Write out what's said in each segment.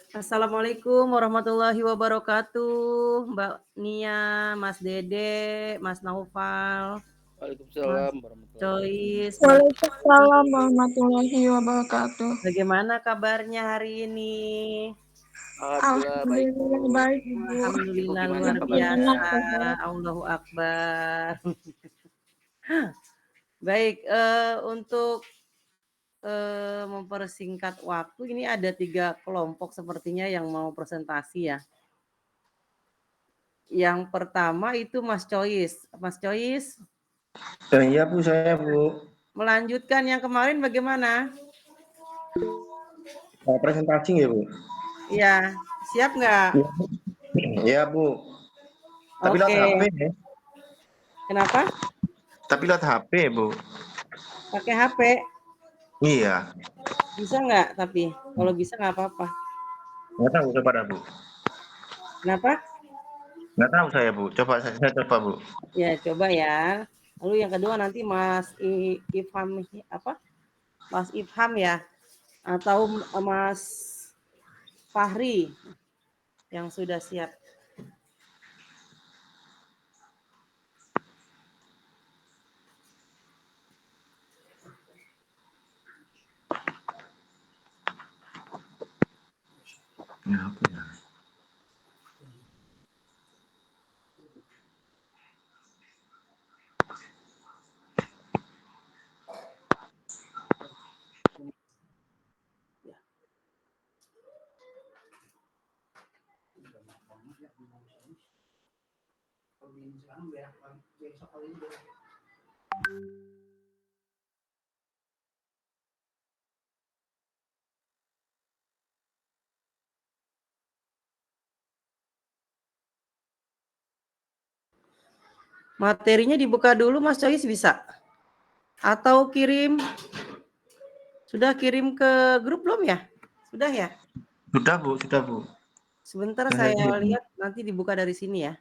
Assalamualaikum warahmatullahi wabarakatuh, Mbak Nia, Mas Dede, Mas Naufal, Mas Waalaikumsalam warahmatullahi wabarakatuh. Joyce, Mas Waalaikumsalam Fahri. warahmatullahi wabarakatuh. Bagaimana kabarnya hari ini? Alhamdulillah baik, Alhamdulillah Bu. baik, Ibu. Ibu Alhamdulillah gimana luar kabarnya? Anak biasa, sehat. Allahu akbar. Baik, untuk, mempersingkat waktu ini ada 3 kelompok sepertinya yang mau presentasi ya. Yang pertama itu Mas Chois. Mas Chois, Iya Bu, saya Bu. melanjutkan yang kemarin bagaimana? Presentasi ya Bu? Iya, siap nggak? Iya Bu. Tapi lewat Oke. HP ya? Kenapa? Tapi lewat HP Bu. Pakai HP? Iya. Bisa nggak tapi? Kalau bisa nggak apa-apa. Nggak tahu coba dah Bu. Kenapa? Nggak tahu saya Bu. Coba saya coba Bu. Ya coba ya. Lalu yang kedua nanti Mas Ifham apa? Mas Ifham ya? Atau Mas Fahri yang sudah siap. Ya, apa ya? Materinya dibuka dulu Mas Chois bisa? Atau kirim? Sudah kirim ke grup belum ya? Sudah ya? Sudah Bu, sudah Bu. Sebentar saya lihat nanti dibuka dari sini ya.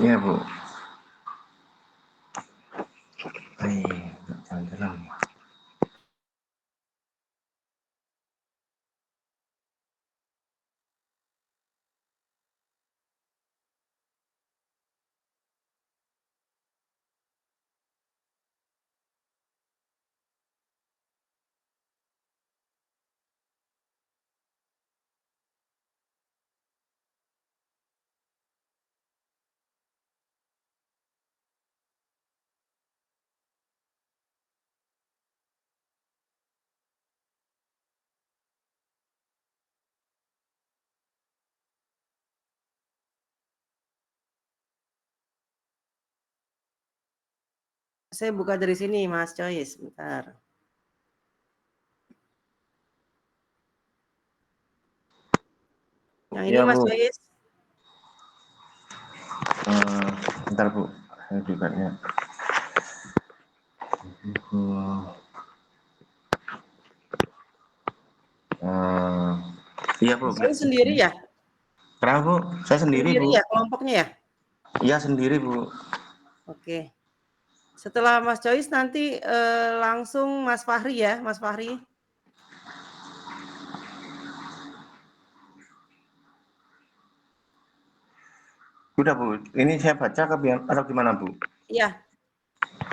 Iya Bu. Jalan-jalan. Saya buka dari sini Mas Chois, bentar. Yang ini Iya Mas Bu. Chois. Bentar Bu. Saya bukanya. Iya Bu. Mas Chois sendiri ya? Kenapa Bu? Saya sendiri Bu. Sendiri ya kelompoknya ya? Iya sendiri Bu. Oke. Setelah Mas Chois nanti langsung Mas Fahri ya, Mas Fahri. Udah Bu. Ini saya baca atau gimana Bu? Iya.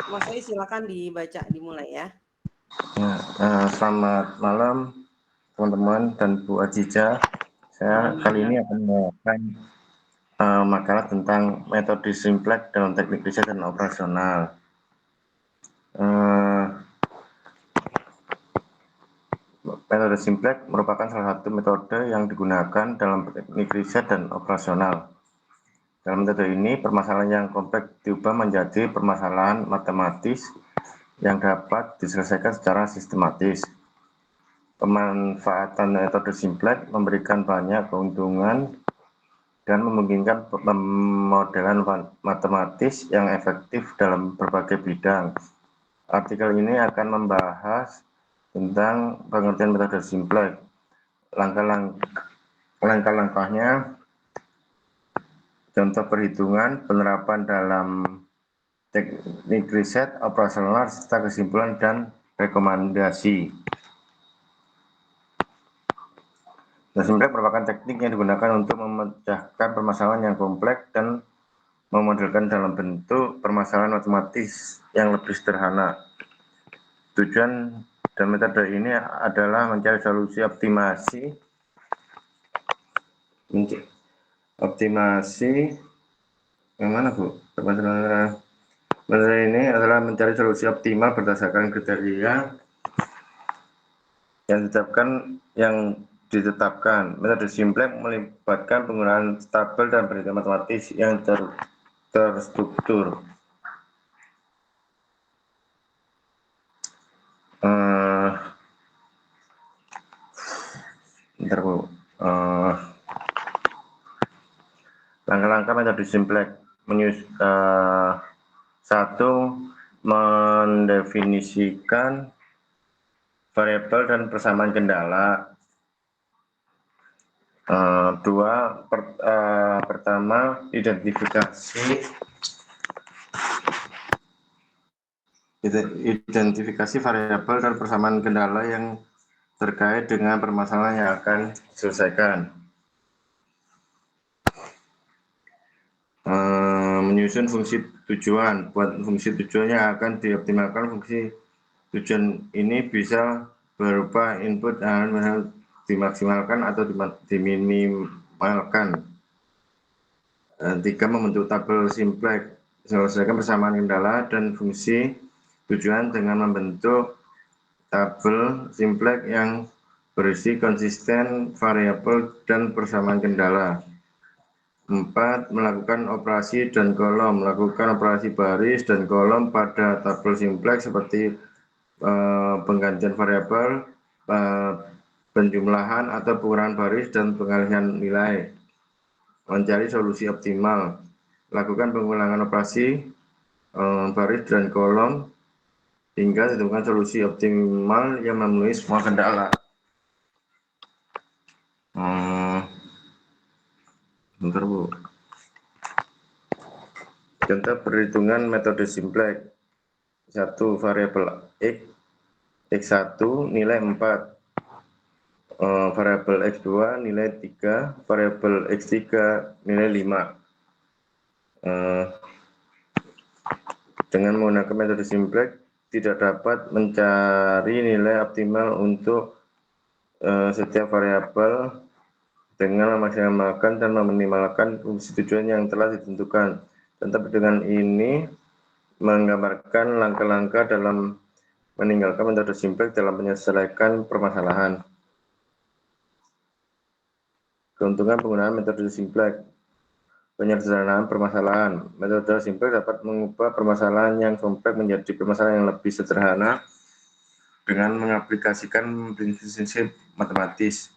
Mas Chois silakan dibaca, dimulai ya. Ya, selamat malam teman-teman dan Bu Ajija. Saya kali ini akan membawakan makalah tentang metode simplex dalam teknik riset dan operasional. Metode simplex merupakan salah satu metode yang digunakan dalam teknik riset dan operasional. Dalam metode ini, permasalahan yang kompleks diubah menjadi permasalahan matematis yang dapat diselesaikan secara sistematis. Pemanfaatan metode simplex memberikan banyak keuntungan dan memungkinkan pemodelan matematis yang efektif dalam berbagai bidang. Artikel ini akan membahas tentang pengertian metode simplex, langkah-langkahnya, contoh perhitungan, penerapan dalam teknik riset, operasional, serta kesimpulan dan rekomendasi. Simplek merupakan teknik yang digunakan untuk memecahkan permasalahan yang kompleks dan memodelkan dalam bentuk permasalahan matematis yang lebih sederhana. Tujuan dan metode ini adalah mencari solusi yang mana Bu? Metode ini adalah mencari solusi optimal berdasarkan kriteria yang ditetapkan. Metode Simplek melibatkan penggunaan tabel dan perhitungan matematis yang terstruktur. Langkah-langkah metode Simplek. 1. Mendefinisikan variabel dan persamaan kendala. 2. Pertama, identifikasi variabel dan persamaan kendala yang terkait dengan permasalahan yang akan diselesaikan. Menyusun fungsi tujuan. Buat fungsi tujuan yang akan dioptimalkan. Fungsi tujuan ini bisa berupa input yang dimaksimalkan atau diminimalkan. 3. Membentuk tabel Simplek. Selesaikan persamaan kendala dan fungsi tujuan dengan membentuk tabel Simplek yang berisi konsisten variabel dan persamaan kendala. 4. Melakukan operasi dan kolom. Melakukan operasi baris dan kolom pada tabel Simplek seperti penggantian variabel, penjumlahan atau pengurangan baris dan pengalihan nilai. Mencari solusi optimal. Lakukan pengulangan operasi baris dan kolom hingga ditemukan solusi optimal yang memenuhi semua kendala. Bentar Bu. Contoh perhitungan metode Simplek. 1. Variabel X1 nilai 4, variabel X2 nilai 3, variabel X3 nilai 5. Dengan menggunakan metode Simplek tidak dapat mencari nilai optimal untuk setiap variabel dengan memaksimalkan dan meminimalkan fungsi tujuan yang telah ditentukan. Contoh perhitungan ini menggambarkan langkah-langkah dalam meninggalkan metode Simplek dalam menyelesaikan permasalahan. Keuntungan penggunaan metode Simplek. Penyederhanaan permasalahan. Metode Simplek dapat mengubah permasalahan yang kompleks menjadi permasalahan yang lebih sederhana dengan mengaplikasikan prinsip matematis.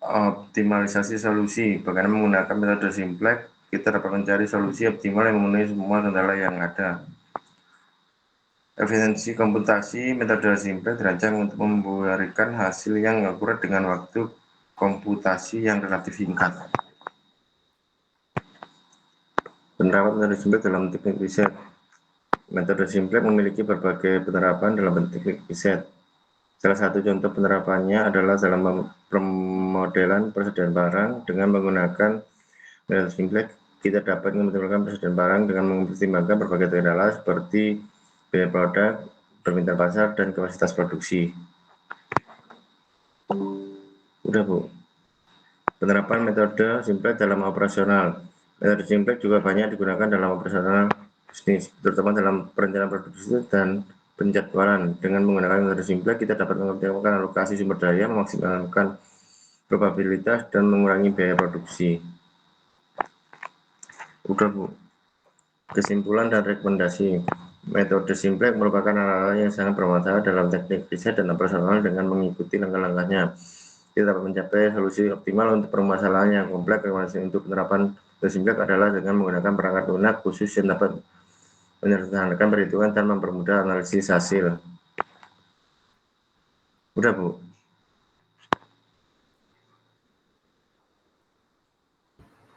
Optimalisasi solusi. Bagaimana menggunakan metode Simplek, kita dapat mencari solusi optimal yang memenuhi semua kendala yang ada. Efisiensi komputasi. Metode Simplek dirancang untuk memberikan hasil yang akurat dengan waktu komputasi yang relatif singkat. Penerapan metode Simplek dalam teknik riset. Metode Simplek memiliki berbagai penerapan dalam teknik riset. Salah satu contoh penerapannya adalah dalam pemodelan persediaan barang. Dengan menggunakan metode Simplek, kita dapat mempertimbangkan persediaan barang dengan mempertimbangkan berbagai kendala seperti biaya produk, permintaan pasar, dan kapasitas produksi. Udah Bu. Penerapan metode Simplek dalam operasional. Metode Simplek juga banyak digunakan dalam operasional bisnis, terutama dalam perencanaan produksi dan penjadwalan. Dengan menggunakan metode Simplek, kita dapat mengoptimalkan alokasi sumber daya, memaksimalkan probabilitas, dan mengurangi biaya produksi. Udah Bu. Kesimpulan dan rekomendasi. Metode Simplek merupakan hal-hal yang sangat bermanfaat dalam teknik riset dan operasional. Dengan mengikuti langkah-langkahnya, kita dapat mencapai solusi optimal untuk permasalahan yang kompleks. Rekomendasi untuk penerapan metode Simplek adalah dengan menggunakan perangkat lunak khusus yang dapat menyederhanakan perhitungan dan mempermudah analisis hasil. Udah Bu.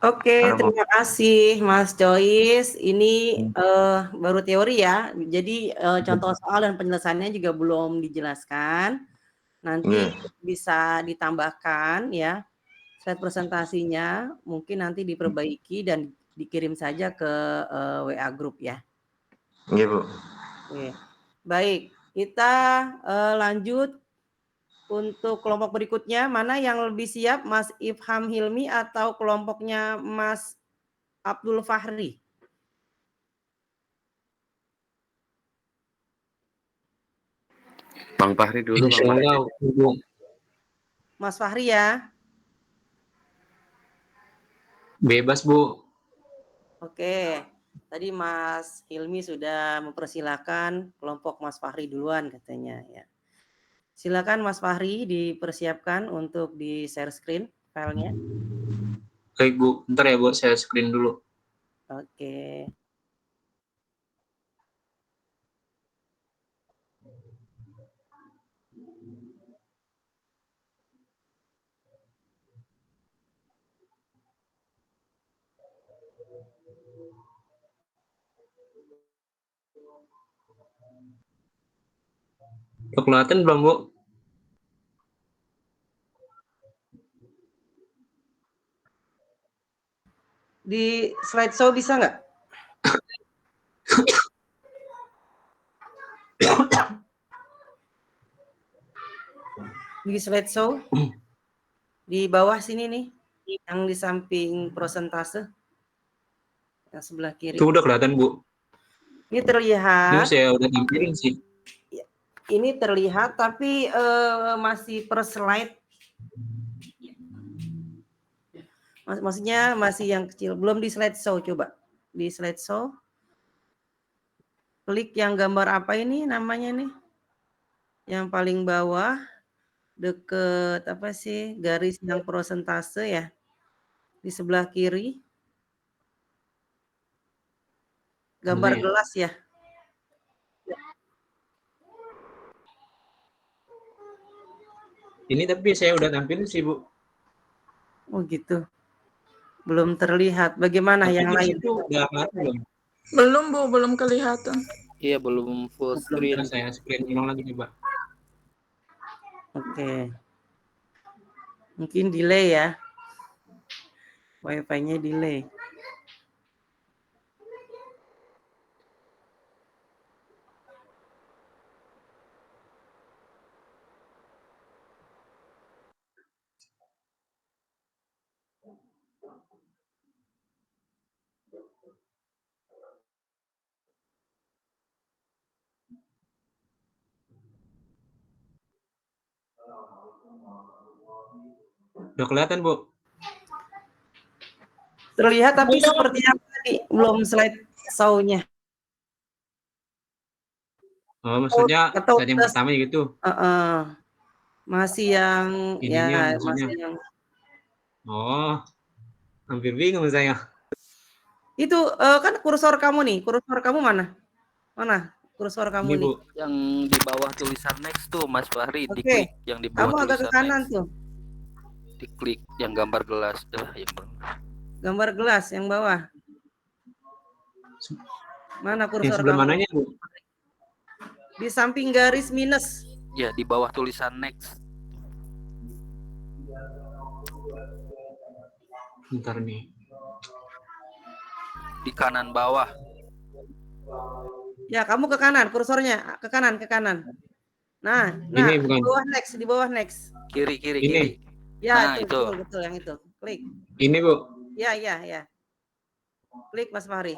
Oke, Halo, Bu. terima kasih Mas Joyce. Ini baru teori ya. Jadi contoh soal dan penyelesaiannya juga belum dijelaskan. Nanti Nggih. bisa ditambahkan ya slide presentasinya. Mungkin nanti diperbaiki dan dikirim saja ke WA group ya. Nggih, Bu. Oke. Baik, kita lanjut untuk kelompok berikutnya. Mana yang lebih siap, Mas Ifham Hilmi atau kelompoknya Mas Abdul Fahri? Bang Fahri dulu, Bang Insya Fahri. Allah, Bu. Mas Fahri ya. Bebas, Bu. Oke. Tadi Mas Hilmi sudah mempersilahkan kelompok Mas Fahri duluan katanya ya. Silakan Mas Fahri dipersiapkan untuk di share screen filenya. Baik, Bu. Bentar ya, Bu. Saya screen dulu. Oke. Udah kelihatan belum, Bu? Di slideshow bisa nggak? Di slideshow di bawah sini nih, yang di samping prosentase yang sebelah kiri. Itu udah kelihatan, Bu. Ini Itu terlihat, saya udah tampilin sih. ini terlihat tapi masih per slide. Maksudnya masih yang kecil, belum di slideshow. Coba di slideshow. Klik yang gambar apa ini namanya nih? Yang paling bawah deket apa sih garis yang prosentase ya? Di sebelah kiri. Gambar Mana ya? gelas ya. Ini tapi saya udah tampilin sih, Bu. Oh gitu. Belum terlihat. Bagaimana Tapi yang di lain? situ udah kelihatan belum? Belum, Bu, belum kelihatan. Iya, belum full screen. Bentar, saya screen ulang lagi, coba. Oke. Mungkin delay ya. Wifi-nya delay. Udah kelihatan, Bu? Terlihat tapi seperti yang tadi, belum slide show-nya. Oh, maksudnya Atau slide yang pertama gitu. masih yang Ininya ya maksudnya. masih yang Oh, hampir bingung saya. itu kan kursor kamu nih. Kursor kamu mana? Mana kursor kamu Ini, nih? Bu. Yang di bawah tulisan next tuh, Mas Fahri. Oke. Diklik yang di bawah Kamu agak ke tulisan kanan next. tuh. Diklik yang gambar gelas. Gambar gelas yang bawah. Mana Yang kursor sebelah kamu? mananya, Bu? Di samping garis minus. Ya, di bawah tulisan next. Bentar nih. Di kanan bawah. Ya, kamu ke kanan, kursornya ke kanan, ke kanan. Nah, Ini di bukan. bawah next, di bawah next. Kiri, kiri, Ini. kiri. Ya, Nah, itu, itu. betul yang itu. Klik. Ini, Bu. Ya. Klik Mas Fahri.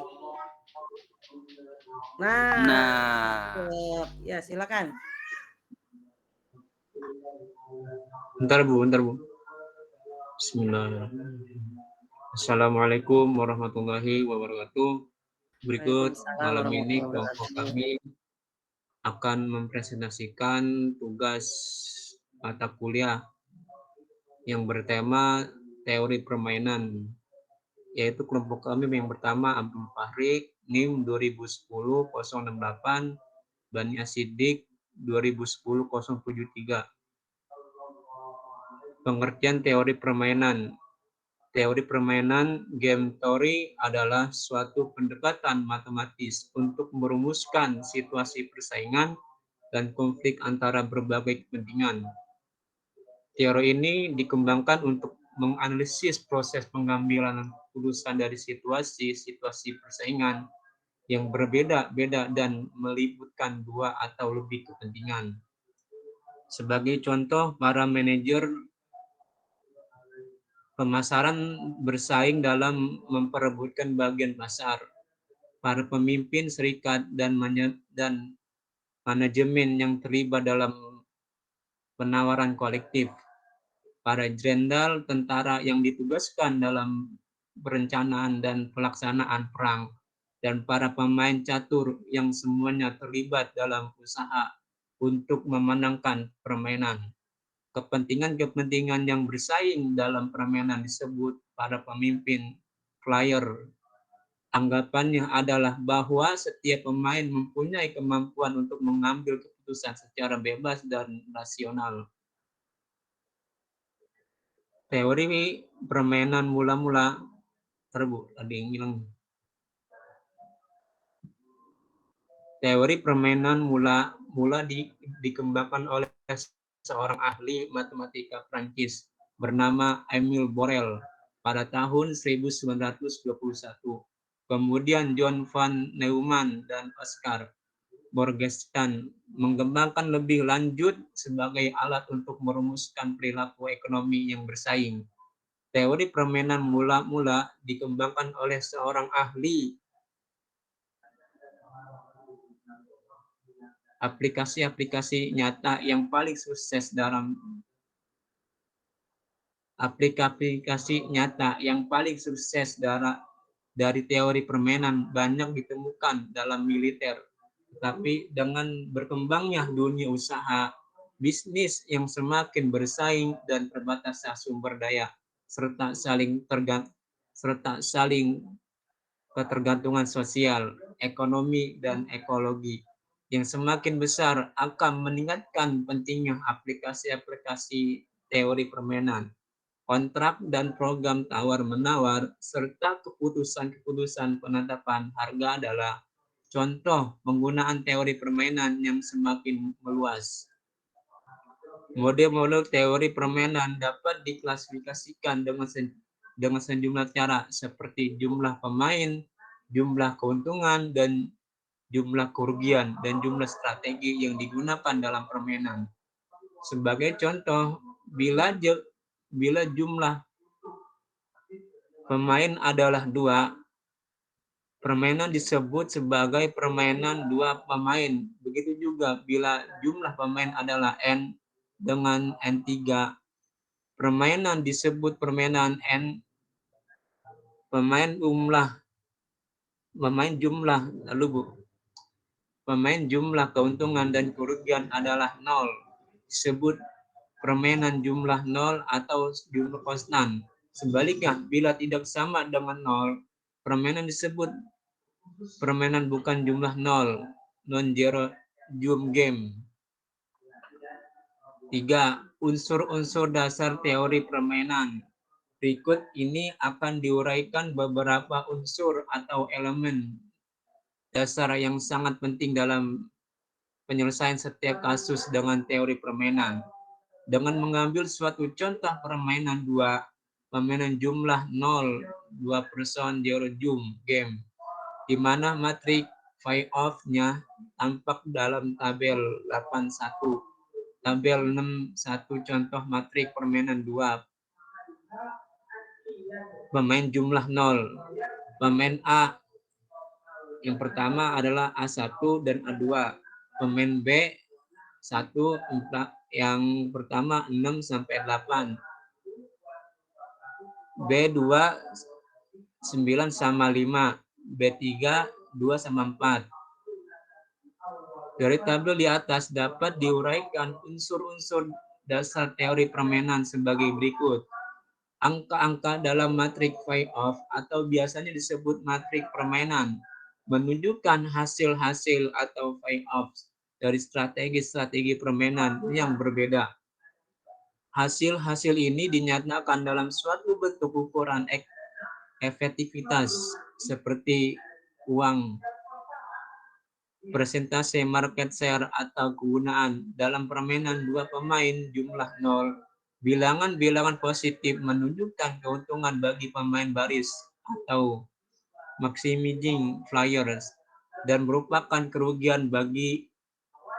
Nah. Ya, silakan. Bentar, Bu. Bismillahirrahmanirrahim. Assalamualaikum warahmatullahi wabarakatuh. Berikut malam ini kelompok kami akan mempresentasikan tugas mata kuliah yang bertema teori permainan, yaitu kelompok kami yang pertama Abdul Fahri, NIM 2010-068, Bani Asidik 2010-073. Pengertian teori permainan. Teori permainan game theory adalah suatu pendekatan matematis untuk merumuskan situasi persaingan dan konflik antara berbagai kepentingan. Teori ini dikembangkan untuk menganalisis proses pengambilan keputusan dari situasi-situasi persaingan yang berbeda-beda dan melibatkan dua atau lebih kepentingan. Sebagai contoh, para manajer pemasaran bersaing dalam memperebutkan bagian pasar. Para pemimpin serikat dan manajemen yang terlibat dalam penawaran kolektif. Para jenderal tentara yang ditugaskan dalam perencanaan dan pelaksanaan perang. Dan para pemain catur yang semuanya terlibat dalam usaha untuk memenangkan permainan. Kepentingan-kepentingan yang bersaing dalam permainan disebut para pemimpin player. Anggapannya adalah bahwa setiap pemain mempunyai kemampuan untuk mengambil keputusan secara bebas dan rasional. Teori permainan mula-mula ada yang bilang. Teori permainan mula dikembangkan oleh seorang ahli matematika Prancis bernama Émile Borel pada tahun 1921. Kemudian John van Neumann dan Oscar Borgestan mengembangkan lebih lanjut sebagai alat untuk merumuskan perilaku ekonomi yang bersaing. Teori permainan mula-mula dikembangkan oleh seorang ahli aplikasi-aplikasi nyata yang paling sukses dari teori permainan banyak ditemukan dalam militer. Tetapi dengan berkembangnya dunia usaha, bisnis yang semakin bersaing dan terbatasnya sumber daya, serta saling ketergantungan sosial, ekonomi, dan ekologi yang semakin besar akan meningkatkan pentingnya aplikasi-aplikasi teori permainan, kontrak dan program tawar-menawar, serta keputusan-keputusan penetapan harga adalah contoh penggunaan teori permainan yang semakin meluas. Model-model teori permainan dapat diklasifikasikan dengan sejumlah cara seperti jumlah pemain, jumlah keuntungan, dan jumlah kerugian, dan jumlah strategi yang digunakan dalam permainan. Sebagai contoh, bila jumlah pemain adalah 2, permainan disebut sebagai permainan 2 pemain. Begitu juga bila jumlah pemain adalah N dengan N3, permainan disebut permainan N. Pemain jumlah keuntungan dan kerugian adalah 0. Disebut permainan jumlah 0 atau jumlah konstan. Sebaliknya, bila tidak sama dengan 0, permainan disebut permainan bukan jumlah 0, non-zero sum game. 3. Unsur-unsur dasar teori permainan. Berikut ini akan diuraikan beberapa unsur atau elemen dasar yang sangat penting dalam penyelesaian setiap kasus dengan teori permainan. Dengan mengambil suatu contoh permainan 2, permainan jumlah 0, 2 person zero sum game, di mana matrik payoff-nya tampak dalam tabel 81. Tabel 61 contoh matrik permainan 2. Pemain jumlah 0. Pemain A yang pertama adalah A1 dan A2. Pemain B 1 yang pertama 6 sampai 8. B2 9 sama 5. B3 2 sama 4. Dari tabel di atas dapat diuraikan unsur-unsur dasar teori permainan sebagai berikut. Angka-angka dalam matrik payoff atau biasanya disebut matrik permainan menunjukkan hasil-hasil atau payoff dari strategi-strategi permainan yang berbeda. Hasil-hasil ini dinyatakan dalam suatu bentuk ukuran efektivitas seperti uang, persentase market share atau kegunaan. Dalam permainan dua pemain jumlah 0, bilangan-bilangan positif menunjukkan keuntungan bagi pemain baris atau maximizing flyers dan merupakan kerugian bagi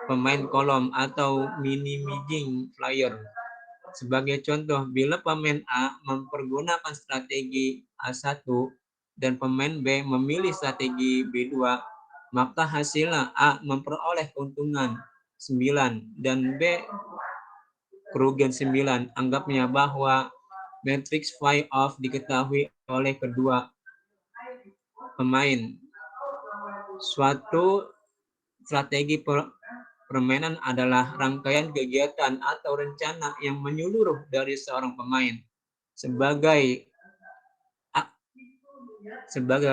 pemain kolom atau minimizing flyer. Sebagai contoh, bila pemain A mempergunakan strategi A1 dan pemain B memilih strategi B2, maka hasilnya A memperoleh keuntungan 9 dan B kerugian 9. Anggapnya bahwa matriks phi off diketahui oleh kedua pemain. Suatu strategi permainan adalah rangkaian kegiatan atau rencana yang menyeluruh dari seorang pemain sebagai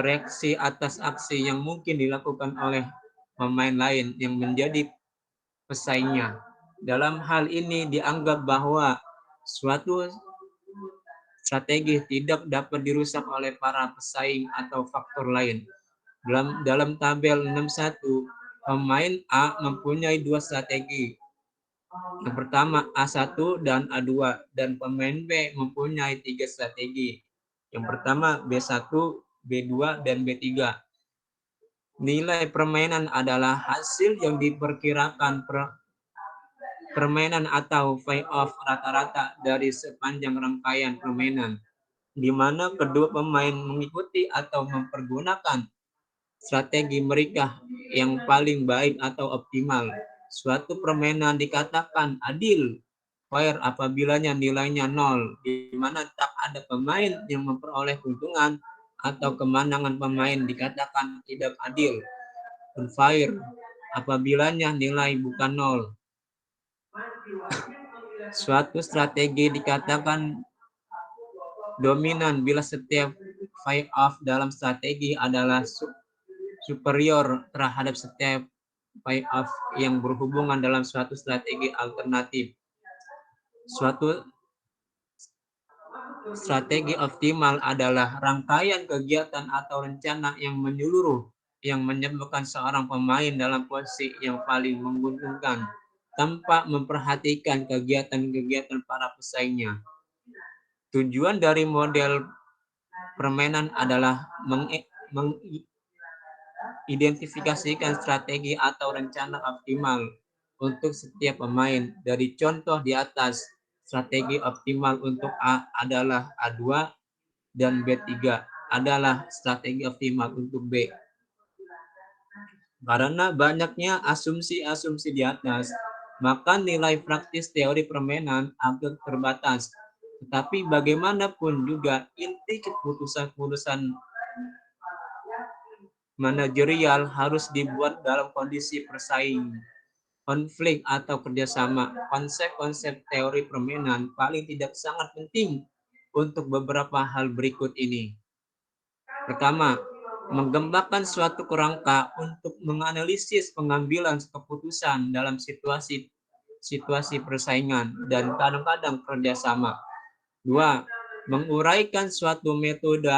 reaksi atas aksi yang mungkin dilakukan oleh pemain lain yang menjadi pesaingnya. Dalam hal ini dianggap bahwa suatu strategi tidak dapat dirusak oleh para pesaing atau faktor lain. Dalam tabel 61, pemain A mempunyai dua strategi. Yang pertama A1 dan A2, dan pemain B mempunyai 3 strategi. Yang pertama B1, B2, dan B3. Nilai permainan adalah hasil yang diperkirakan permainan atau pay-off rata-rata dari sepanjang rangkaian permainan, di mana kedua pemain mengikuti atau mempergunakan strategi mereka yang paling baik atau optimal. Suatu permainan dikatakan adil fair apabila nilainya 0, di mana tak ada pemain yang memperoleh keuntungan, atau kemenangan pemain dikatakan tidak adil unfair apabila nilai bukan 0. Suatu strategi dikatakan dominan bila setiap phi off dalam strategi adalah superior terhadap setiap phi off yang berhubungan dalam suatu strategi alternatif. Suatu strategi optimal adalah rangkaian kegiatan atau rencana yang menyeluruh yang menyebabkan seorang pemain dalam posisi yang paling menguntungkan tanpa memperhatikan kegiatan-kegiatan para pesaingnya. Tujuan dari model permainan adalah mengidentifikasikan strategi atau rencana optimal untuk setiap pemain. Dari contoh di atas, strategi optimal untuk A adalah A2 dan B3 adalah strategi optimal untuk B. Karena banyaknya asumsi-asumsi di atas, maka nilai praktis teori permainan agak terbatas. Tetapi bagaimanapun juga inti keputusan-keputusan manajerial harus dibuat dalam kondisi persaing, konflik atau kerjasama. Konsep-konsep teori permainan paling tidak sangat penting untuk beberapa hal berikut ini. Pertama, mengembangkan suatu kerangka untuk menganalisis pengambilan keputusan dalam situasi persaingan dan kadang-kadang kerjasama. 2. Menguraikan suatu metode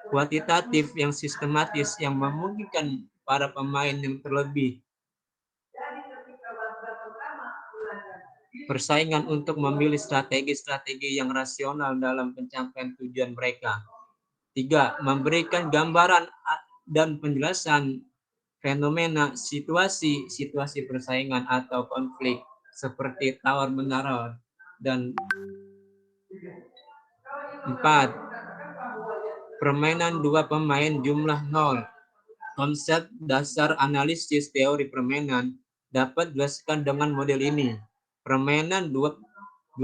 kuantitatif yang sistematis yang memungkinkan para pemain yang terlebih persaingan untuk memilih strategi-strategi yang rasional dalam pencapaian tujuan mereka. 3. Memberikan gambaran dan penjelasan fenomena situasi persaingan atau konflik seperti tawar-menawar. Dan 4. Permainan dua pemain jumlah 0. Konsep dasar analisis teori permainan dapat dijelaskan dengan model ini. Permainan dua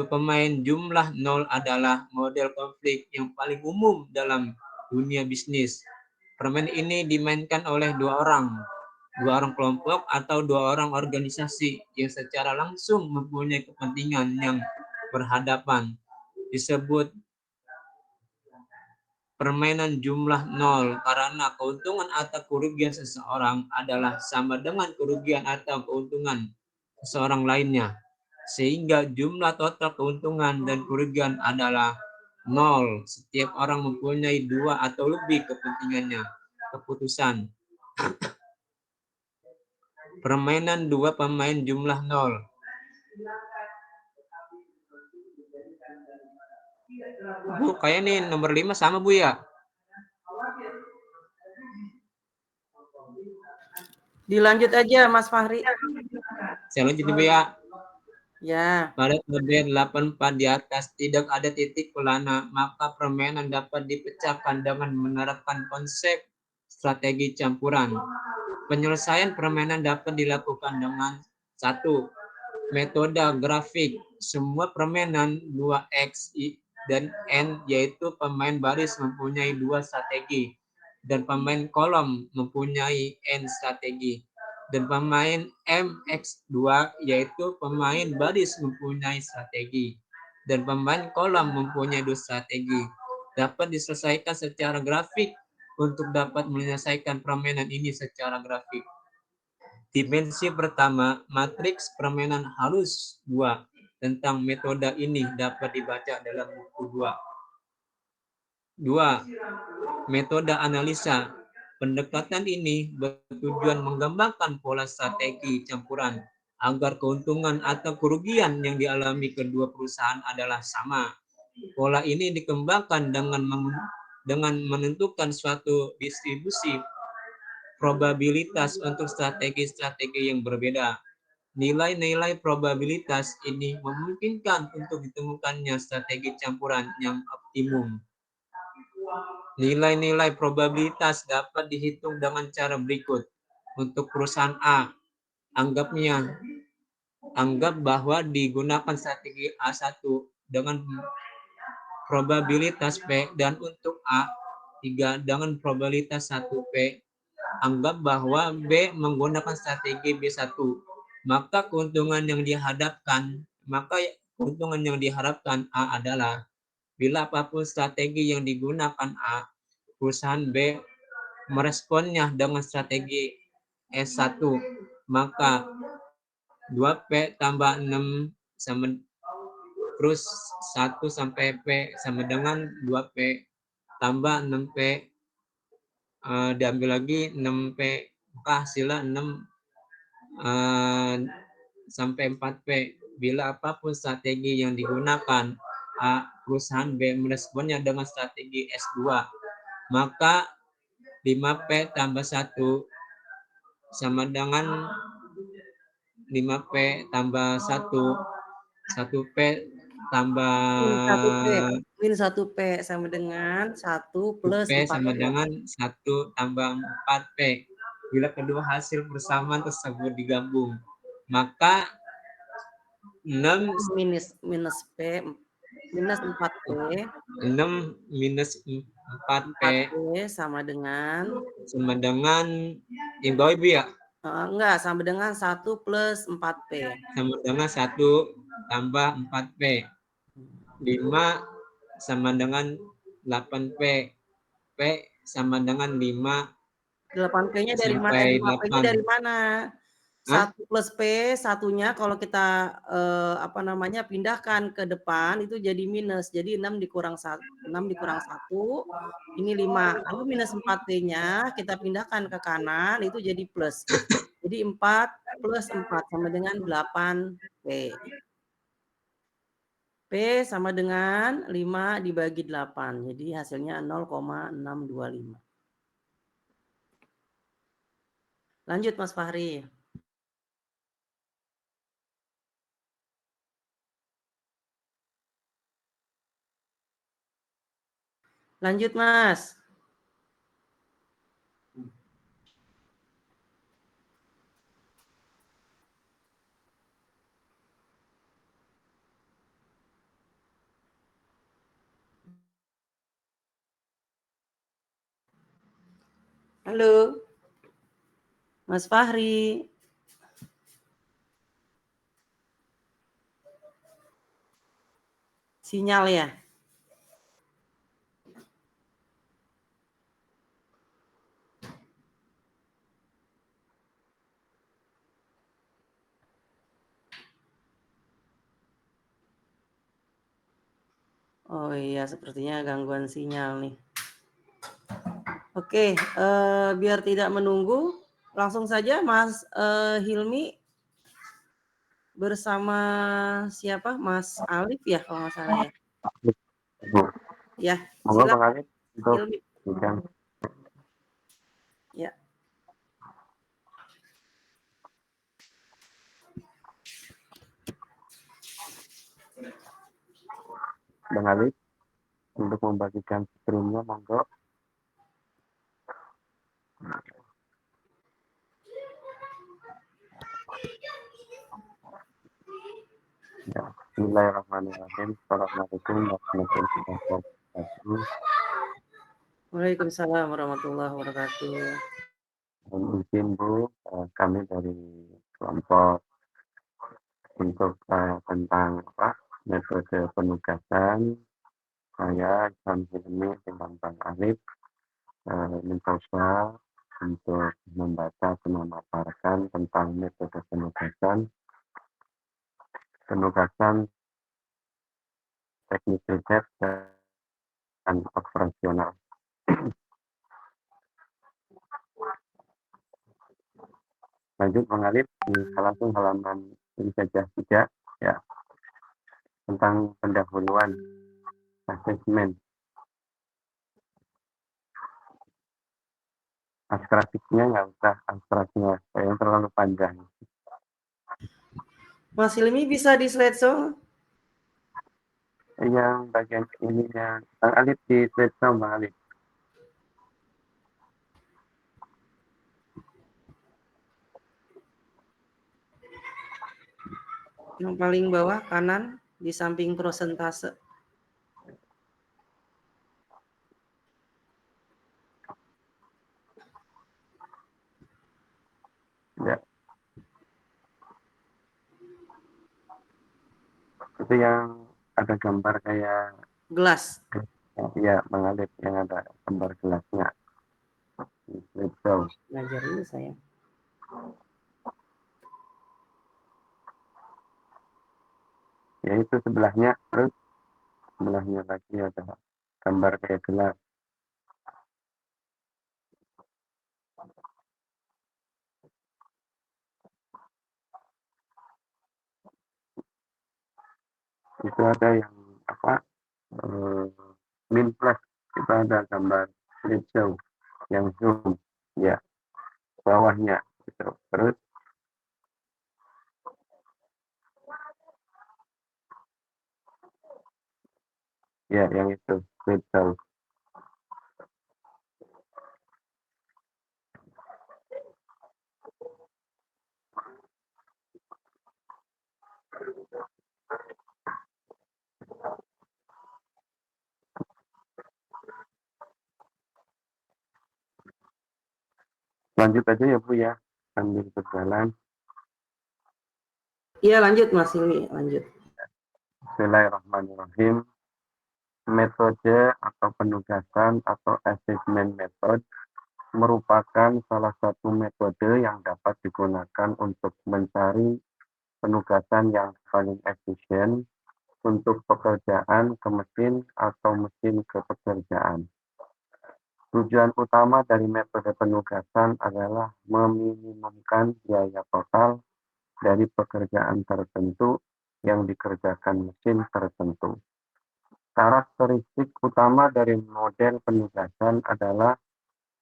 pemain jumlah 0 adalah model konflik yang paling umum dalam dunia bisnis. Permainan ini dimainkan oleh dua orang kelompok atau dua orang organisasi yang secara langsung mempunyai kepentingan yang berhadapan. Disebut permainan jumlah 0 karena keuntungan atau kerugian seseorang adalah sama dengan kerugian atau keuntungan seseorang lainnya. sehingga jumlah total keuntungan dan kerugian adalah 0. Setiap orang mempunyai 2 atau lebih kepentingannya. Keputusan. Permainan 2 pemain jumlah 0. Bu, kayak nih nomor 5 sama Bu ya? Dilanjut aja Mas Fahri. Saya lanjut Bu ya. Ya. Pada tabel 84 di atas tidak ada titik pelana, maka permainan dapat dipecahkan dengan menerapkan konsep strategi campuran. Penyelesaian permainan dapat dilakukan dengan 1. Metode grafik. Semua permainan 2X dan N yaitu pemain baris mempunyai 2 strategi dan pemain kolom mempunyai N strategi. Dan pemain MX2 yaitu pemain baris mempunyai strategi dan pemain kolom mempunyai 2 strategi. Dapat diselesaikan secara grafik. Untuk dapat menyelesaikan permainan ini secara grafik, dimensi pertama, matriks permainan halus 2 tentang metode ini dapat dibaca dalam buku 2. 2. Metode analisa. Pendekatan ini bertujuan menggambarkan pola strategi campuran agar keuntungan atau kerugian yang dialami kedua perusahaan adalah sama. Pola ini dikembangkan dengan menentukan suatu distribusi probabilitas untuk strategi-strategi yang berbeda. Nilai-nilai probabilitas ini memungkinkan untuk ditemukannya strategi campuran yang optimum. Nilai-nilai probabilitas dapat dihitung dengan cara berikut. Untuk perusahaan A, anggap bahwa digunakan strategi A1 dengan probabilitas P dan untuk A3 dengan probabilitas 1P. Anggap bahwa B menggunakan strategi B1. Maka keuntungan yang diharapkan A adalah bila apapun strategi yang digunakan A, perusahaan B meresponnya dengan strategi S1, maka 2P tambah 6 sama terus 1 sampai P sama dengan 2P tambah 6P, diambil lagi 6P, maka hasilnya 6 sampai 4P. Bila apapun strategi yang digunakan A, perusahaan B meresponnya dengan strategi S2, maka 5P tambah 1 sama dengan 5P tambah 1, 1P tambah Min 1P sama dengan 1 plus P 4P. sama dengan 1 tambah 4P. Bila kedua hasil persamaan tersebut digabung, maka 6 minus P minus 4P 6 minus 4P sama dengan yang bawah Ibu ya? Enggak, sama dengan 1 plus 4P. Sama dengan 1 tambah 4P. 5 sama dengan 8P. P sama dengan 5. 8P-nya dari mana? 5P-nya dari mana? 1 plus P, satunya kalau kita pindahkan ke depan itu jadi minus. Jadi 6 dikurang 1, ini 5. Lalu minus 4P-nya kita pindahkan ke kanan itu jadi plus. Jadi 4 plus 4 sama dengan 8P. P sama dengan 5 dibagi 8. Jadi hasilnya 0,625. Lanjut Mas Fahri. Lanjut Mas. Halo. Mas Fahri. Sinyal ya? Oh iya, sepertinya gangguan sinyal nih. Oke, biar tidak menunggu, langsung saja Mas Hilmi bersama siapa? Mas Alif ya kalau nggak salah ya. Ibu, Ya, monggo Bang silakan Alif untuk Hilmi. bidang. Ya. Bang Alif untuk membagikan screen-nya monggo. Ya, Bismillahirrahmanirrahim. Assalamualaikum warahmatullahi wabarakatuh. Waalaikumsalam warahmatullahi wabarakatuh. Mohon izin Bu, kami dari kelompok untuk tentang metode penugasan. Saya Isam Hilmi dengan Bang Alif mencoba untuk membaca dan memaparkan tentang metode penugasan teknik riset dan operasional. Lanjut mengalir di langsung halaman ini saja 3 ya, tentang pendahuluan asesmen. Abstraknya nggak usah, abstraknya yang terlalu panjang. Mas Hilmi bisa di slideshow? Yang bagian ininya Bang Alif di slideshow Bang Alif. Yang paling bawah kanan di samping prosentase. Ya. Itu yang ada gambar kayak Gelas. ya Bang Alif, yang ada gambar gelasnya di slideshow. Belajar dulu saya. Ya itu sebelahnya, terus sebelahnya lagi ada gambar kayak gelas. Itu ada yang min plus, itu ada gambar slideshow yang zoom ya bawahnya gitu. Terus ya yang itu slideshow. Lanjut aja ya Bu ya, sambil berjalan. Iya lanjut Mas Hilmi, lanjut. Bismillahirrahmanirrahim. Metode atau penugasan atau assessment method merupakan salah satu metode yang dapat digunakan untuk mencari penugasan yang paling efisien untuk pekerjaan ke mesin atau mesin ke pekerjaan. Tujuan utama dari metode penugasan adalah meminimumkan biaya total dari pekerjaan tertentu yang dikerjakan mesin tertentu. Karakteristik utama dari model penugasan adalah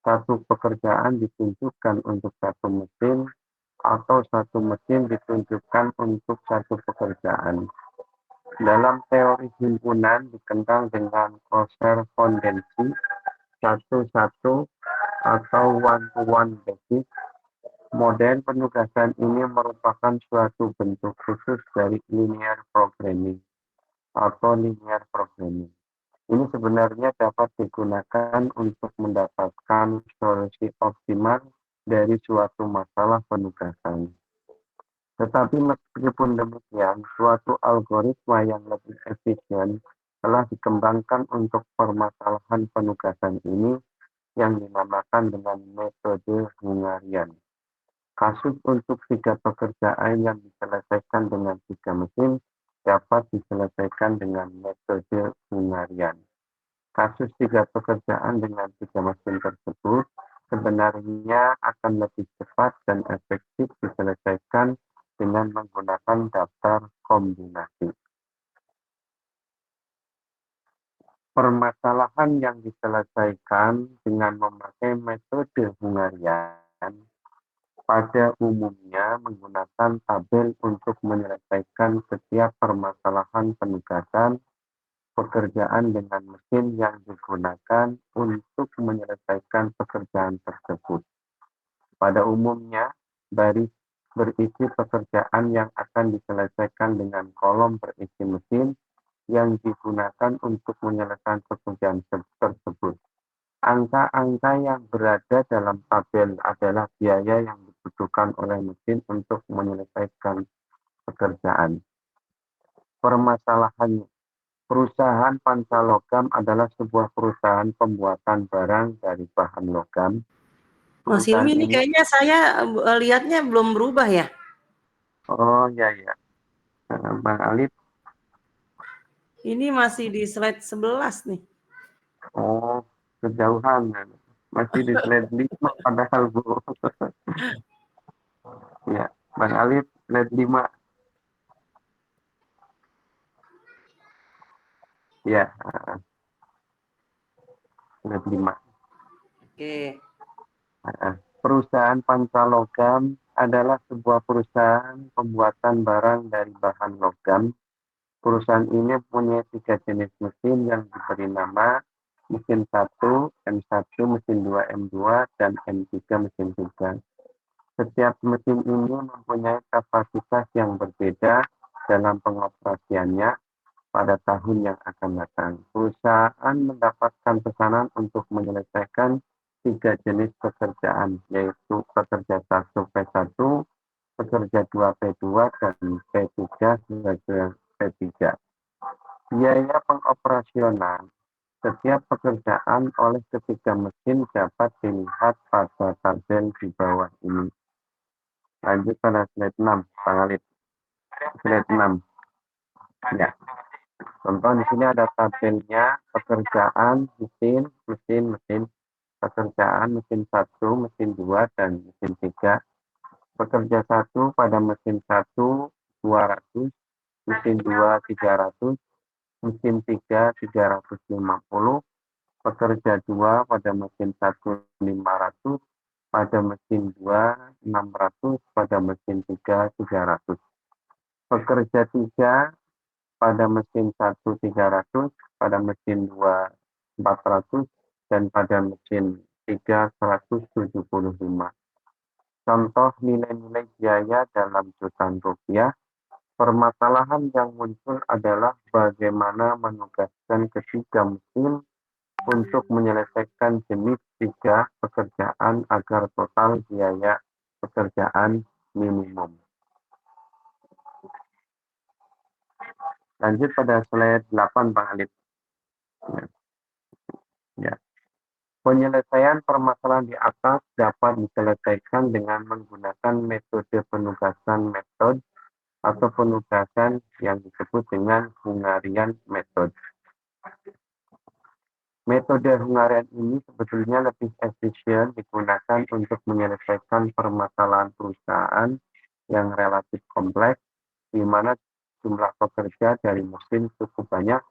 satu pekerjaan ditunjukkan untuk satu mesin atau satu mesin ditunjukkan untuk satu pekerjaan. Dalam teori himpunan dikenal dengan korrespondensi 1-1 atau one-to-one basis. Model penugasan ini merupakan suatu bentuk khusus dari linear programming atau linear programming. Ini sebenarnya dapat digunakan untuk mendapatkan solusi optimal dari suatu masalah penugasan. Tetapi meskipun demikian, suatu algoritma yang lebih efisien telah dikembangkan untuk permasalahan penugasan ini yang dinamakan dengan metode Hungarian. Kasus untuk 3 pekerjaan yang diselesaikan dengan 3 mesin dapat diselesaikan dengan metode Hungarian. Kasus 3 pekerjaan dengan 3 mesin tersebut sebenarnya akan lebih cepat dan efektif diselesaikan dengan menggunakan daftar kombinasi. Permasalahan yang diselesaikan dengan memakai metode Hungarian pada umumnya menggunakan tabel untuk menyelesaikan setiap permasalahan penugasan pekerjaan dengan mesin yang digunakan untuk menyelesaikan pekerjaan tersebut. Pada umumnya, baris berisi pekerjaan yang akan diselesaikan dengan kolom berisi mesin yang digunakan untuk menyelesaikan pekerjaan tersebut. Angka-angka yang berada dalam tabel adalah biaya yang dibutuhkan oleh mesin untuk menyelesaikan pekerjaan. Permasalahannya, perusahaan panca logam adalah sebuah perusahaan pembuatan barang dari bahan logam. Mas Hilmi, ini kayaknya saya lihatnya belum berubah ya? Oh ya. Bang Alif. Ini masih di slide 11 nih. Oh, kejauhan. Masih di slide 5 padahal, Bu. Ya, Bang Alif, slide 5. Ya, slide 5. Oke. Perusahaan panca logam adalah sebuah perusahaan pembuatan barang dari bahan logam. Perusahaan ini punya 3 jenis mesin yang diberi nama mesin 1, M1, mesin 2, M2, dan M3, mesin 3. Setiap mesin ini mempunyai kapasitas yang berbeda dalam pengoperasiannya pada tahun yang akan datang. Perusahaan mendapatkan pesanan untuk menyelesaikan 3 jenis pekerjaan, yaitu pekerja 1 P1, pekerja 2 P2, dan P3 sebagai P3. Biaya pengoperasional setiap pekerjaan oleh ketiga mesin dapat dilihat pada tabel di bawah ini. Lanjut pada slide 6, Bang Alif. Slide 6. Ya. Contoh di sini ada tabelnya pekerjaan mesin, pekerjaan mesin 1, mesin 2, dan mesin 3. Pekerja 1 pada mesin 1 200, mesin 2 300, mesin 3 350, pekerja 2 pada mesin 1 500, pada mesin 2 600, pada mesin 3 300. Pekerja 3 pada mesin 1 300, pada mesin 2 400, dan pada mesin 3 175. Contoh nilai-nilai biaya dalam jutaan rupiah. Permasalahan yang muncul adalah bagaimana menugaskan ketiga mesin untuk menyelesaikan jenis 3 pekerjaan agar total biaya pekerjaan minimum. Lanjut pada slide 8, Bang Alif. Ya. Penyelesaian permasalahan di atas dapat diselesaikan dengan menggunakan metode penugasan atau penugasan yang disebut dengan Hungarian method. Metode Hungarian ini sebetulnya lebih efisien digunakan untuk menyelesaikan permasalahan perusahaan yang relatif kompleks, di mana jumlah pekerja dari mesin cukup banyak.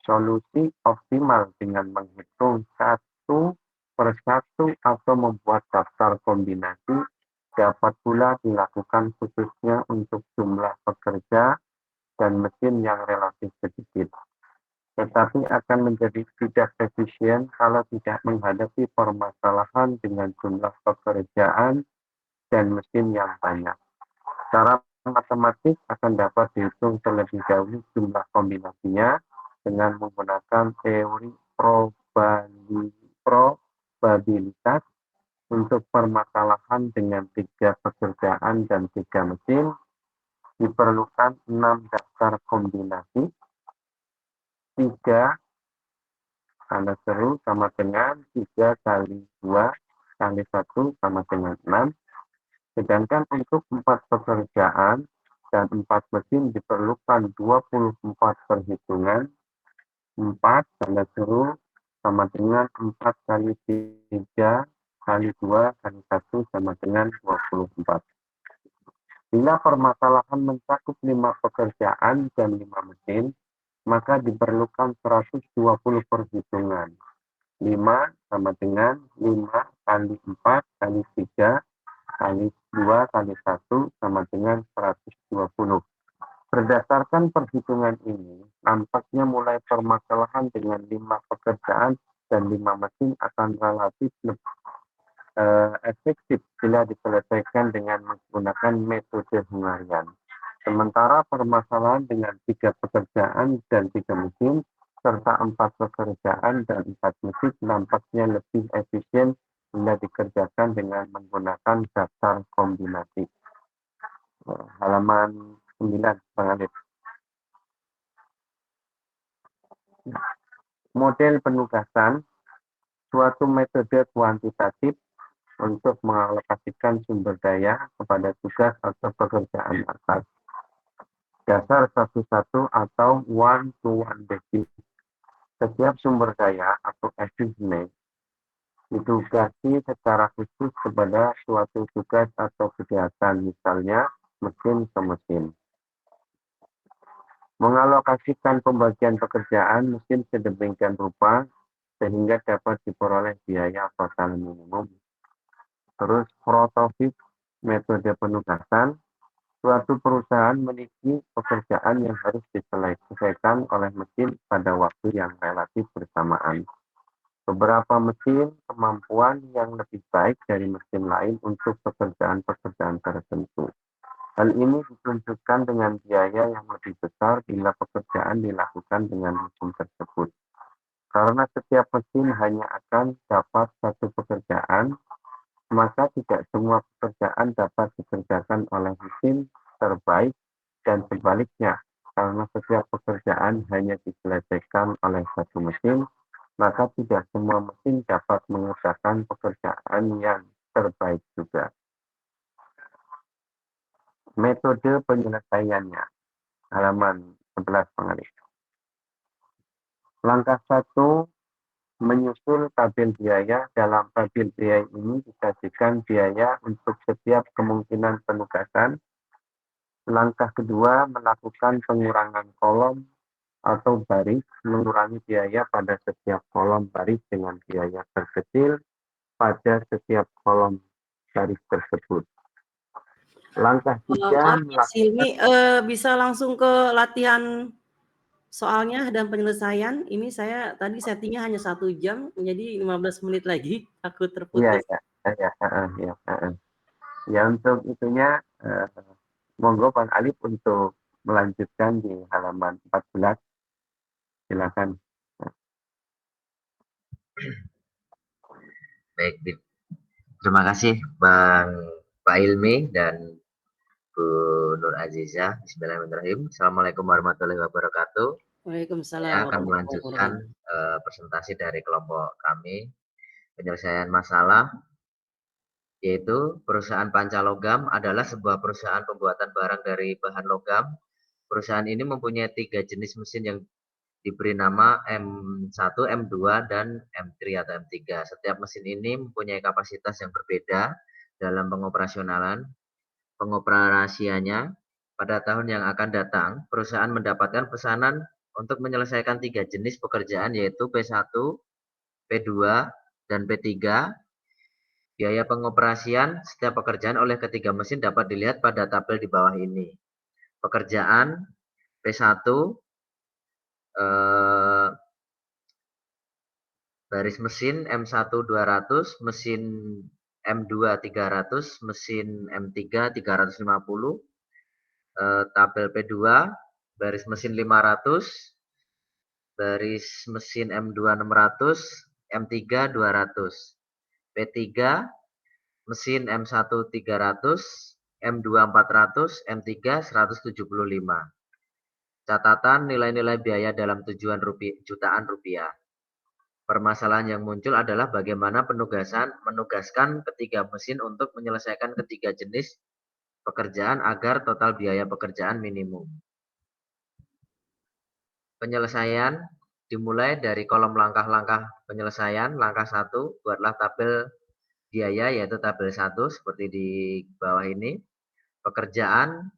Solusi optimal dengan menghitung 1 per 1 atau membuat daftar kombinasi dapat pula dilakukan khususnya untuk jumlah pekerja dan mesin yang relatif sedikit. Tetapi akan menjadi tidak efisien kalau tidak menghadapi permasalahan dengan jumlah pekerjaan dan mesin yang banyak. Secara matematik akan dapat dihitung terlebih dahulu jumlah kombinasinya dengan menggunakan teori probabilitas. Untuk permasalahan dengan 3 pekerjaan dan 3 mesin, diperlukan 6 daftar kombinasi. 3 tanda seru sama dengan 3 kali 2 kali 1 sama dengan 6. Sedangkan untuk 4 pekerjaan dan 4 mesin diperlukan 24 perhitungan. 4 tanda seru sama dengan 4 kali 3 kali 2 kali 1 sama dengan 24. Bila permasalahan mencakup 5 pekerjaan dan 5 mesin, maka diperlukan 120 perhitungan. 5 sama dengan 5 kali 4 kali 3 kali 2 kali 1 sama dengan 120. Berdasarkan perhitungan ini, nampaknya mulai permasalahan dengan 5 pekerjaan dan 5 mesin akan relatif efektif bila diselesaikan dengan menggunakan metode Hungarian. Sementara permasalahan dengan 3 pekerjaan dan 3 mesin, serta 4 pekerjaan dan 4 mesin nampaknya lebih efisien bila dikerjakan dengan menggunakan daftar kombinasi. Halaman 9, Bang Alif. Model penugasan, suatu metode kuantitatif untuk mengalokasikan sumber daya kepada tugas atau pekerjaan atas. Dasar 1-1 atau one-to-one basis. Setiap sumber daya atau achievement ditugasi secara khusus kepada suatu tugas atau kegiatan, misalnya mesin ke mesin. Mengalokasikan pembagian pekerjaan mesin sedemikian rupa sehingga dapat diperoleh biaya total minimum. Terus prototip metode penugasan, suatu perusahaan memiliki pekerjaan yang harus diselesaikan oleh mesin pada waktu yang relatif bersamaan. Beberapa mesin kemampuan yang lebih baik dari mesin lain untuk pekerjaan-pekerjaan tertentu. Hal ini ditunjukkan dengan biaya yang lebih besar bila pekerjaan dilakukan dengan mesin tersebut. Karena setiap mesin hanya akan dapat satu pekerjaan, maka tidak semua pekerjaan dapat dikerjakan oleh mesin terbaik dan sebaliknya. Karena setiap pekerjaan hanya diselesaikan oleh satu mesin, maka tidak semua mesin dapat mengerjakan pekerjaan yang terbaik juga. Metode penyelesaiannya, halaman 11 pengalih. Langkah 1, menyusul tabel biaya. Dalam tabel biaya ini disajikan biaya untuk setiap kemungkinan penugasan. Langkah kedua, melakukan pengurangan kolom atau baris, mengurangi biaya pada setiap kolom baris dengan biaya terkecil pada setiap kolom baris tersebut. Langkah 3, Maaf ya Silmi, bisa langsung ke latihan soalnya dan penyelesaian. Ini saya tadi settingnya hanya 1 jam, jadi 15 menit lagi, takut terputus. Ya, untuk itunya monggo Bang Alif untuk melanjutkan di halaman 14. Silakan. Baik, terima kasih Pak Ilmi dan Bu Nur Aziza. Bismillahirrahmanirrahim. Assalamualaikum warahmatullahi wabarakatuh. Waalaikumsalam Saya akan warahmatullahi melanjutkan presentasi dari kelompok kami, penyelesaian masalah, yaitu perusahaan Pancalogam adalah sebuah perusahaan pembuatan barang dari bahan logam. Perusahaan ini mempunyai 3 jenis mesin yang diberi nama M1, M2, dan M3 atau M3. Setiap mesin ini mempunyai kapasitas yang berbeda dalam pengoperasiannya. Pada tahun yang akan datang, perusahaan mendapatkan pesanan untuk menyelesaikan 3 jenis pekerjaan, yaitu P1, P2, dan P3. Biaya pengoperasian setiap pekerjaan oleh ketiga mesin dapat dilihat pada tabel di bawah ini. Pekerjaan P1, baris mesin M1 200, mesin M2 300, mesin M3 350, tabel P2, baris mesin 500, baris mesin M2 600, M3 200, P3, mesin M1 300, M2 400, M3 175. Catatan nilai-nilai biaya dalam tujuan jutaan rupiah. Permasalahan yang muncul adalah bagaimana menugaskan ketiga mesin untuk menyelesaikan ketiga jenis pekerjaan agar total biaya pekerjaan minimum. Penyelesaian dimulai dari kolom langkah-langkah penyelesaian. Langkah 1, buatlah tabel biaya, yaitu tabel 1 seperti di bawah ini. Pekerjaan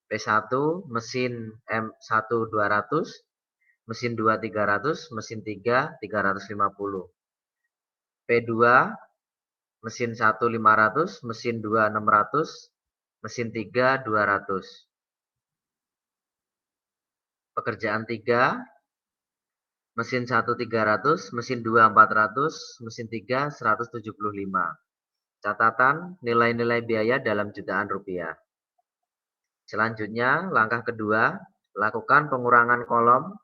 P1 mesin M1 200, mesin 2 300, mesin 3 350. P2 mesin 1 500, mesin 2 600, mesin 3 200. Pekerjaan 3, mesin 1 300, mesin 2 400, mesin 3 175. Catatan nilai-nilai biaya dalam jutaan rupiah. Selanjutnya, langkah kedua, lakukan pengurangan kolom.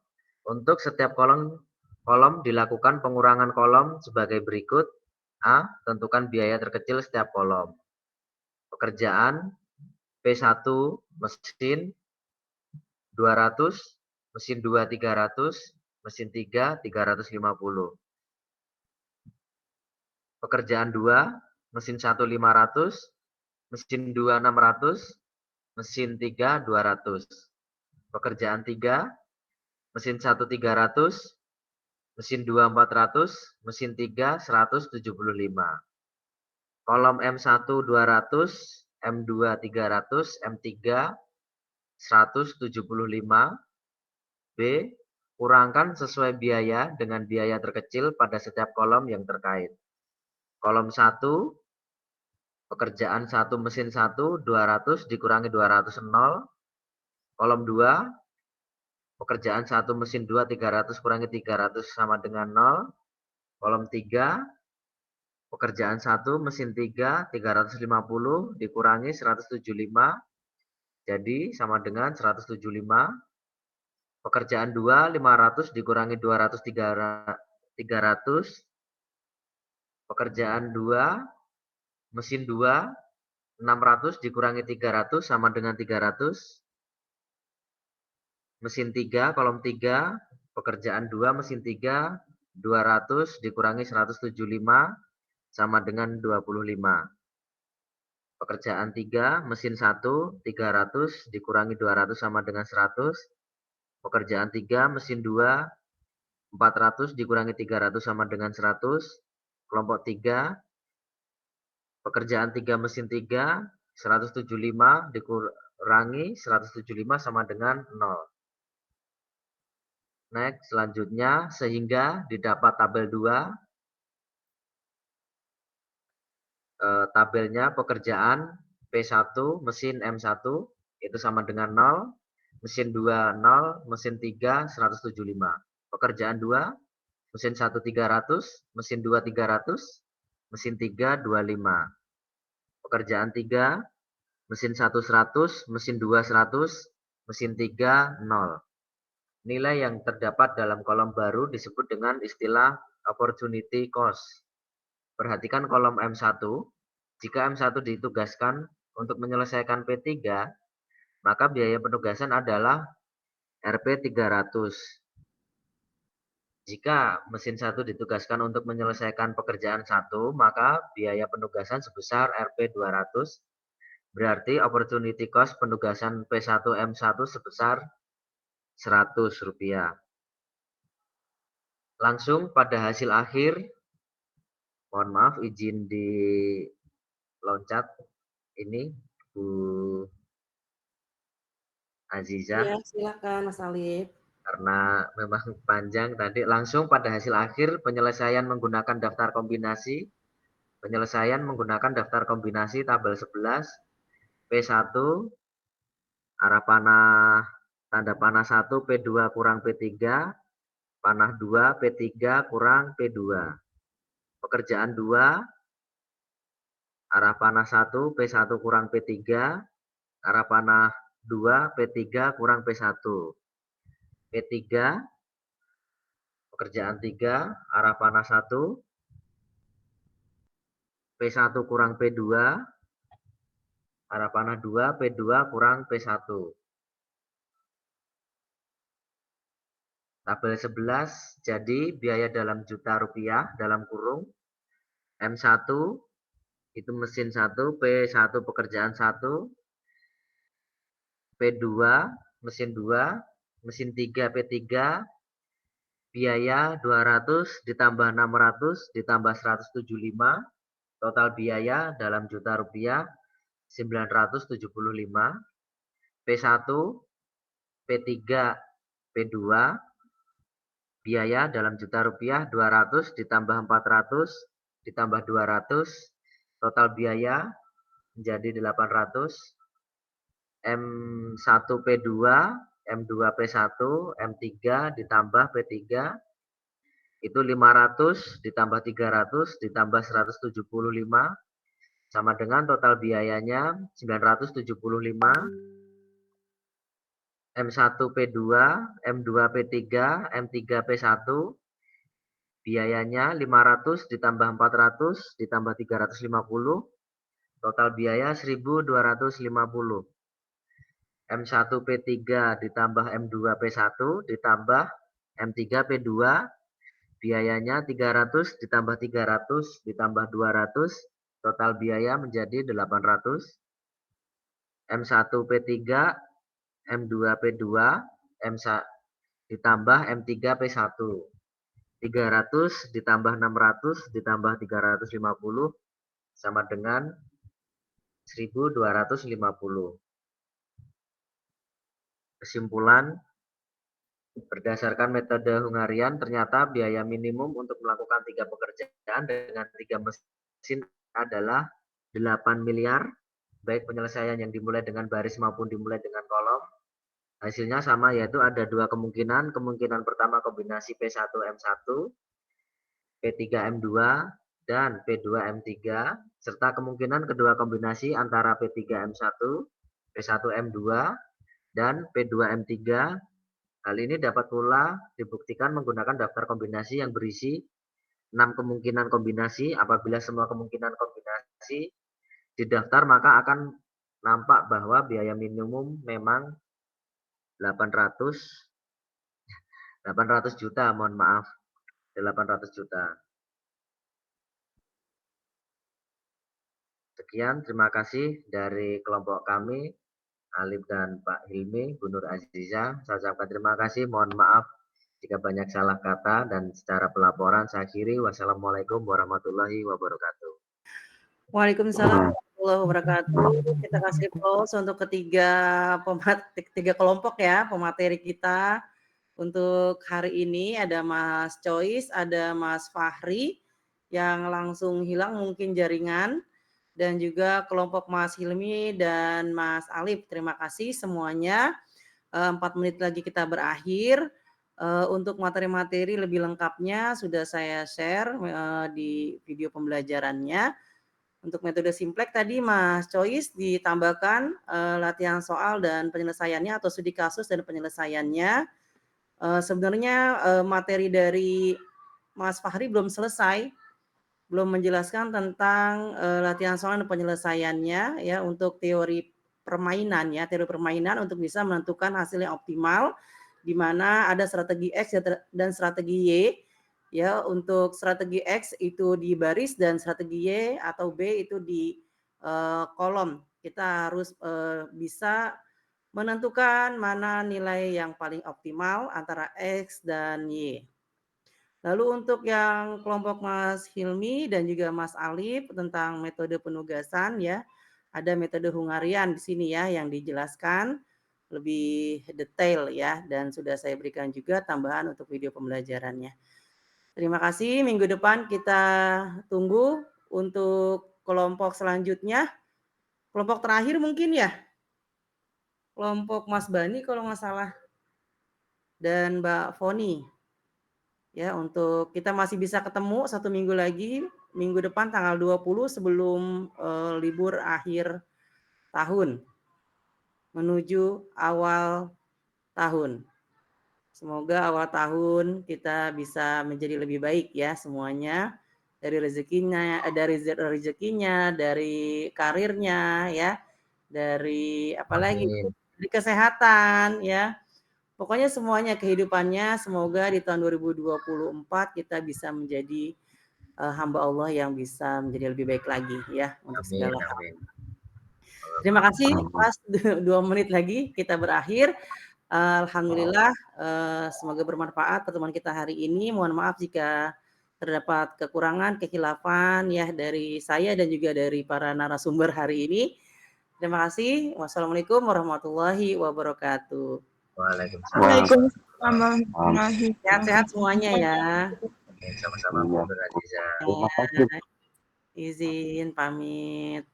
Untuk setiap kolom dilakukan pengurangan kolom sebagai berikut. A. Tentukan biaya terkecil setiap kolom. Pekerjaan P1 mesin 200, mesin 2 300, mesin 3 350. Pekerjaan 2, mesin 1 500, mesin 2 600, mesin 3 200. Pekerjaan 3, mesin 1 300, mesin 2 400, mesin 3 175. Kolom M1 200, M2 300, M3 175. B. Kurangkan sesuai biaya dengan biaya terkecil pada setiap kolom yang terkait. Kolom 1, pekerjaan 1 mesin 1 200 dikurangi 200 0. Kolom 2, pekerjaan 1 mesin 2 300 kurangi 300 sama dengan 0. Kolom 3, pekerjaan 1 mesin 3 350 dikurangi 175 jadi sama dengan 175. Pekerjaan 2 500 dikurangi 200 300. Pekerjaan 2 mesin 2 600 dikurangi 300 sama dengan 300. Mesin 3 kolom 3, pekerjaan 2 mesin 3 200 dikurangi 175 sama dengan 25. Pekerjaan 3 mesin 1 300 dikurangi 200 sama dengan 100. Pekerjaan 3 mesin 2 400 dikurangi 300 sama dengan 100. Kelompok 3, pekerjaan 3 mesin 3 175 dikurangi 175 sama dengan 0. Next, selanjutnya sehingga didapat tabel 2. Tabelnya pekerjaan P1 mesin M1 itu sama dengan 0. Mesin 2 0, mesin 3 175. Pekerjaan 2, mesin 1 300, mesin 2 300, mesin 3 25. Pekerjaan 3, mesin 1 100, mesin 2 100, mesin 3 0. Nilai yang terdapat dalam kolom baru disebut dengan istilah opportunity cost. Perhatikan kolom M1. Jika M1 ditugaskan untuk menyelesaikan P3, maka biaya penugasan adalah Rp 300. Jika mesin 1 ditugaskan untuk menyelesaikan pekerjaan 1, maka biaya penugasan sebesar Rp 200. Berarti opportunity cost penugasan P1 M1 sebesar Rp100. Langsung pada hasil akhir, mohon maaf izin diloncat ini Bu Aziza. Ya, silakan Mas Alif. Karena memang panjang tadi. Langsung pada hasil akhir penyelesaian menggunakan daftar kombinasi. Penyelesaian menggunakan daftar kombinasi tabel 11. P1 arah panah tanda panah 1 P2 kurang P3, panah 2 P3 kurang P2. Pekerjaan 2 arah panah 1 P1 kurang P3, arah panah 2 P3 kurang P1. P3, pekerjaan 3, arah panah 1, P1 kurang P2, arah panah 2, P2 kurang P1. Tabel 11, jadi biaya dalam juta rupiah dalam kurung, M1 itu mesin 1, P1 pekerjaan 1, P2, mesin 2, mesin 3 P3, biaya 200 ditambah 600 ditambah 175, total biaya dalam juta rupiah 975. P1, P3, P2, biaya dalam juta rupiah 200 ditambah 400 ditambah 200, total biaya menjadi 800. M1 P2, M2 P1, M3 ditambah P3 itu 500 ditambah 300 ditambah 175 sama dengan total biayanya 975. M1 P2, M2 P3, M3 P1 biayanya 500 ditambah 400 ditambah 350, total biaya 1250. M1 P3 ditambah M2 P1 ditambah M3 P2 biayanya 300 ditambah 300 ditambah 200, total biaya menjadi 800. M1 P3, M2 P2, M1 ditambah M3 P1. 300 ditambah 600 ditambah 350 sama dengan 1250. Kesimpulan, berdasarkan metode Hungarian, ternyata biaya minimum untuk melakukan 3 pekerjaan dengan 3 mesin adalah 8 miliar, baik penyelesaian yang dimulai dengan baris maupun dimulai dengan kolom. Hasilnya sama, yaitu ada 2 kemungkinan. Kemungkinan pertama kombinasi P1 M1, P3 M2, dan P2 M3, serta kemungkinan kedua kombinasi antara P3 M1, P1 M2, dan P2 M3. Hal ini dapat pula dibuktikan menggunakan daftar kombinasi yang berisi 6 kemungkinan kombinasi. Apabila semua kemungkinan kombinasi didaftar, maka akan nampak bahwa biaya minimum memang 800 juta, mohon maaf, 800 juta. Sekian, terima kasih dari kelompok kami, Alif dan Pak Hilmi, Bu Nur Aziza. Saya ucapkan terima kasih, mohon maaf jika banyak salah kata, dan secara pelaporan saya akhiri. Wassalamualaikum warahmatullahi wabarakatuh. Waalaikumsalam warahmatullahi wabarakatuh. Kita kasih close untuk ketiga kelompok ya, pemateri kita untuk hari ini. Ada Mas Choice, ada Mas Fahri yang langsung hilang mungkin jaringan, dan juga kelompok Mas Hilmi dan Mas Alif. Terima kasih semuanya. 4 menit lagi kita berakhir. Untuk materi-materi lebih lengkapnya sudah saya share di video pembelajarannya. Untuk metode Simplex tadi Mas Choice ditambahkan latihan soal dan penyelesaiannya atau studi kasus dan penyelesaiannya. Sebenarnya materi dari Mas Fahri belum selesai, belum menjelaskan tentang latihan soal dan penyelesaiannya ya, untuk teori permainan ya, teori permainan untuk bisa menentukan hasil yang optimal, di mana ada strategi X dan strategi Y ya. Untuk strategi X itu di baris dan strategi Y atau B itu di kolom. Kita harus bisa menentukan mana nilai yang paling optimal antara X dan Y. Lalu untuk yang kelompok Mas Hilmi dan juga Mas Alif tentang metode penugasan ya, ada metode Hungarian di sini ya yang dijelaskan lebih detail ya, dan sudah saya berikan juga tambahan untuk video pembelajarannya. Terima kasih, minggu depan kita tunggu untuk kelompok selanjutnya. Kelompok terakhir mungkin ya, kelompok Mas Bani kalau nggak salah, dan Mbak Foni. Ya, untuk kita masih bisa ketemu 1 minggu lagi, minggu depan tanggal 20 sebelum libur akhir tahun menuju awal tahun. Semoga awal tahun kita bisa menjadi lebih baik ya semuanya, dari rezekinya, dari karirnya ya, dari apalagi dari kesehatan ya. Pokoknya semuanya kehidupannya, semoga di tahun 2024 kita bisa menjadi hamba Allah yang bisa menjadi lebih baik lagi ya untuk segala hal. Terima kasih Mas, 2 menit lagi kita berakhir. Alhamdulillah, semoga bermanfaat pertemuan kita hari ini. Mohon maaf jika terdapat kekurangan, kekhilafan ya dari saya dan juga dari para narasumber hari ini. Terima kasih. Wassalamualaikum warahmatullahi wabarakatuh. Waalaikumsalam. Waalaikumsalam warahmatullahi Sehat-sehat semuanya ya. Sama-sama Bu Nur Aziza. Terima kasih. Izin pamit.